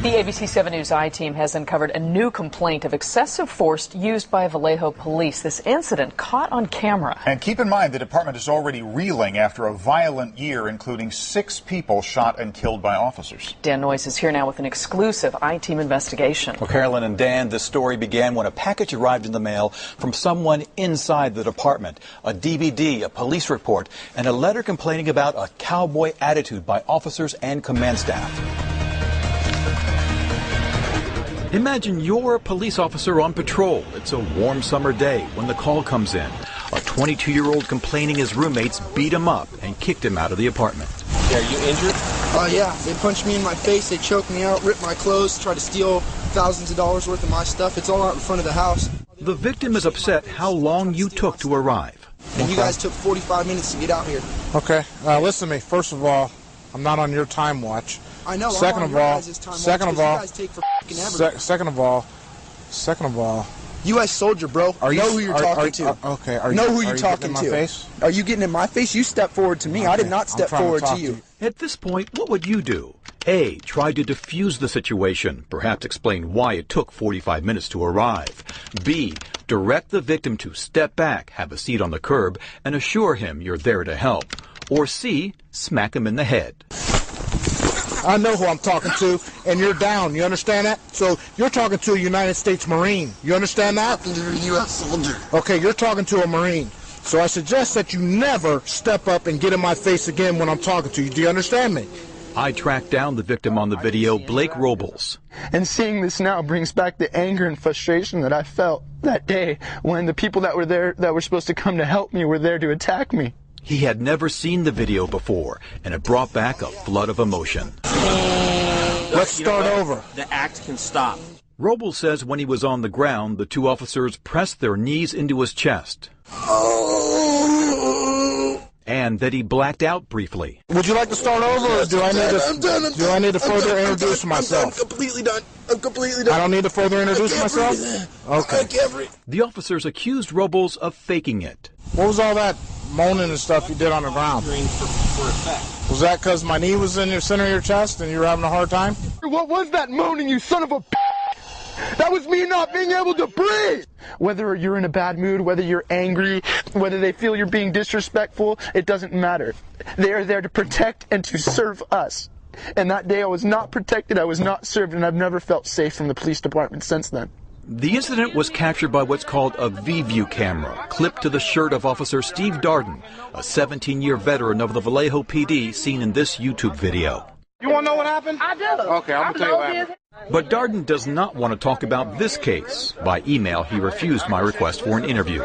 The ABC 7 News I-team has uncovered a new complaint of excessive force used by Vallejo police. This incident caught on camera. And keep in mind, the department is already reeling after a violent year, including 6 people shot and killed by officers. Dan Noyes is here now with an exclusive I-team investigation. Well, Carolyn and Dan, this story began when a package arrived in the mail from someone inside the department. A DVD, a police report, and a letter complaining about a cowboy attitude by officers and command staff. Imagine you're a police officer on patrol. It's a warm summer day when the call comes in. A 22-year-old complaining his roommates beat him up and kicked him out of the apartment. Are you injured? Yeah. They punched me in my face, they choked me out, ripped my clothes, tried to steal thousands of dollars worth of my stuff. It's all out in front of the house. The victim is upset how long you took to arrive. And you guys took 45 minutes to get out here. Okay, listen to me. First of all, I'm not on your time watch. I know. Second of all, U.S. soldier, bro. Are you, know who you're talking to. Okay. Know who you're talking to. Face? Are you getting in my face? You step forward to me. Okay. I did not step forward to you. At this point, what would you do? A, try to defuse the situation, perhaps explain why it took 45 minutes to arrive. B, direct the victim to step back, have a seat on the curb, and assure him you're there to help. Or C, smack him in the head. I know who I'm talking to, and you're down. You understand that? So you're talking to a United States Marine. You understand that? I'm talking to a U.S. soldier. Okay, you're talking to a Marine. So I suggest that you never step up and get in my face again when I'm talking to you. Do you understand me? I tracked down the victim on the video, Blake Robles. And seeing this now brings back the anger and frustration that I felt that day when the people that were there that were supposed to come to help me were there to attack me. He had never seen the video before, and it brought back a flood of emotion. Let's start over. The act can stop. Robles says when he was on the ground, the 2 officers pressed their knees into his chest. And that he blacked out briefly. Would you like to start over, or do I need to further introduce myself? I'm completely done. I'm completely done. I don't need to further introduce myself? Okay. The officers accused Robles of faking it. What was all that moaning and stuff you did on the ground? Was that because my knee was in the center of your chest and you were having a hard time? What was that moaning, you son of a b****? That was me not being able to breathe! Whether you're in a bad mood, whether you're angry, whether they feel you're being disrespectful, it doesn't matter. They are there to protect and to serve us. And that day I was not protected, I was not served, and I've never felt safe from the police department since then. The incident was captured by what's called a V-View camera, clipped to the shirt of Officer Steve Darden, a 17-year veteran of the Vallejo PD, seen in this YouTube video. You want to know what happened? I do. Okay, I'm going to tell you what happened. But Darden does not want to talk about this case. By email, he refused my request for an interview.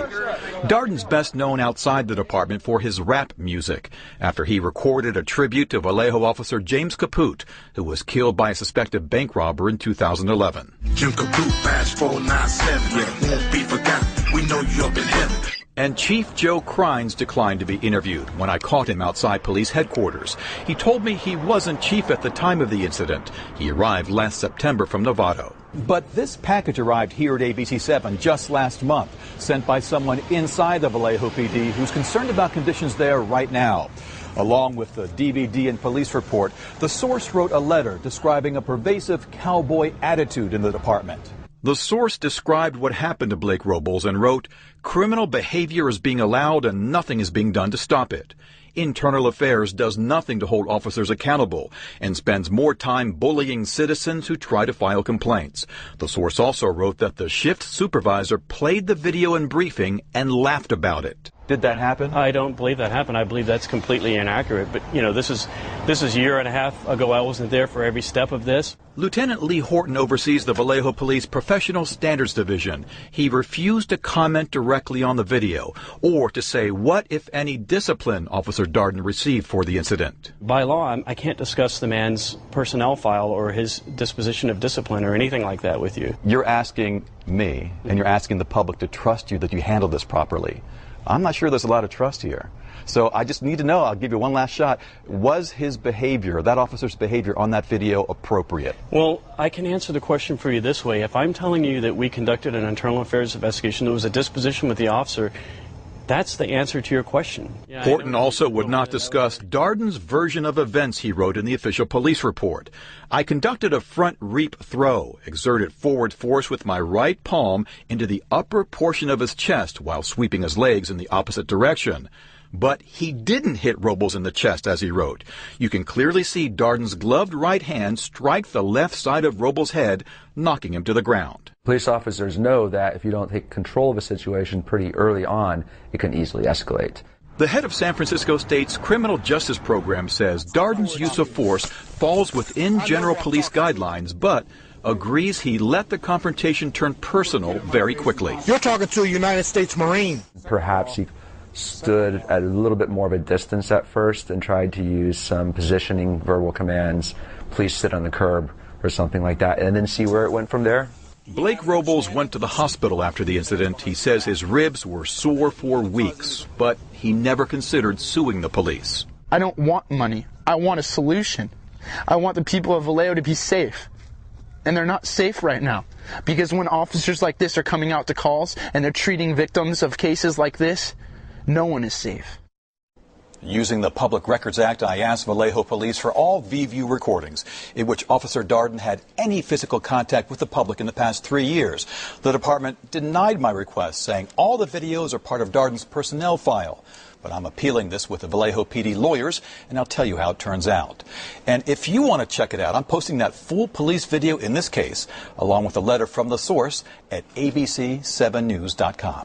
Darden's best known outside the department for his rap music, after he recorded a tribute to Vallejo officer James Caput, who was killed by a suspected bank robber in 2011. Jim Caput, badge 497, yeah, won't be forgotten. We know you up in heaven. And Chief Joe Crines declined to be interviewed when I caught him outside police headquarters. He told me he wasn't chief at the time of the incident. He arrived last September from Novato. But this package arrived here at ABC 7 just last month, sent by someone inside the Vallejo PD who's concerned about conditions there right now. Along with the DVD and police report, the source wrote a letter describing a pervasive cowboy attitude in the department. The source described what happened to Blake Robles and wrote, "Criminal behavior is being allowed and nothing is being done to stop it. Internal Affairs does nothing to hold officers accountable and spends more time bullying citizens who try to file complaints." The source also wrote that the shift supervisor played the video in briefing and laughed about it. Did that happen? I don't believe that happened. I believe that's completely inaccurate. But, you know, this is a year and a half ago. I wasn't there for every step of this. Lieutenant Lee Horton oversees the Vallejo Police Professional Standards Division. He refused to comment directly on the video or to say what, if any, discipline Officer Darden received for the incident. By law, I can't discuss the man's personnel file or his disposition of discipline or anything like that with you. You're asking me, and you're asking the public to trust you that you handled this properly. I'm not sure there's a lot of trust here. So I just need to know, I'll give you one last shot, was his behavior, that officer's behavior on that video appropriate? Well, I can answer the question for you this way. If I'm telling you that we conducted an internal affairs investigation, there was a disposition with the officer, That's the answer to your question. Horton also would not discuss Darden's version of events he wrote in the official police report. I conducted a front reap throw, exerted forward force with my right palm into the upper portion of his chest while sweeping his legs in the opposite direction. But he didn't hit Robles in the chest, as he wrote. You can clearly see Darden's gloved right hand strike the left side of Robles' head, knocking him to the ground. Police officers know that if you don't take control of a situation pretty early on, it can easily escalate. The head of San Francisco State's criminal justice program says Darden's use of force falls within general police guidelines, but agrees he let the confrontation turn personal very quickly. You're talking to a United States Marine. Perhaps he stood at a little bit more of a distance at first and tried to use some positioning verbal commands, please sit on the curb or something like that, and then see where it went from there. Blake Robles went to the hospital after the incident. He says his ribs were sore for weeks, but he never considered suing the police. I don't want money. I want a solution. I want the people of Vallejo to be safe. And they're not safe right now. Because when officers like this are coming out to calls and they're treating victims of cases like this, no one is safe. Using the Public Records Act, I asked Vallejo police for all VIEW recordings in which Officer Darden had any physical contact with the public in the past 3 years. The department denied my request, saying all the videos are part of Darden's personnel file. But I'm appealing this with the Vallejo PD lawyers, and I'll tell you how it turns out. And if you want to check it out, I'm posting that full police video in this case, along with a letter from the source at abc7news.com.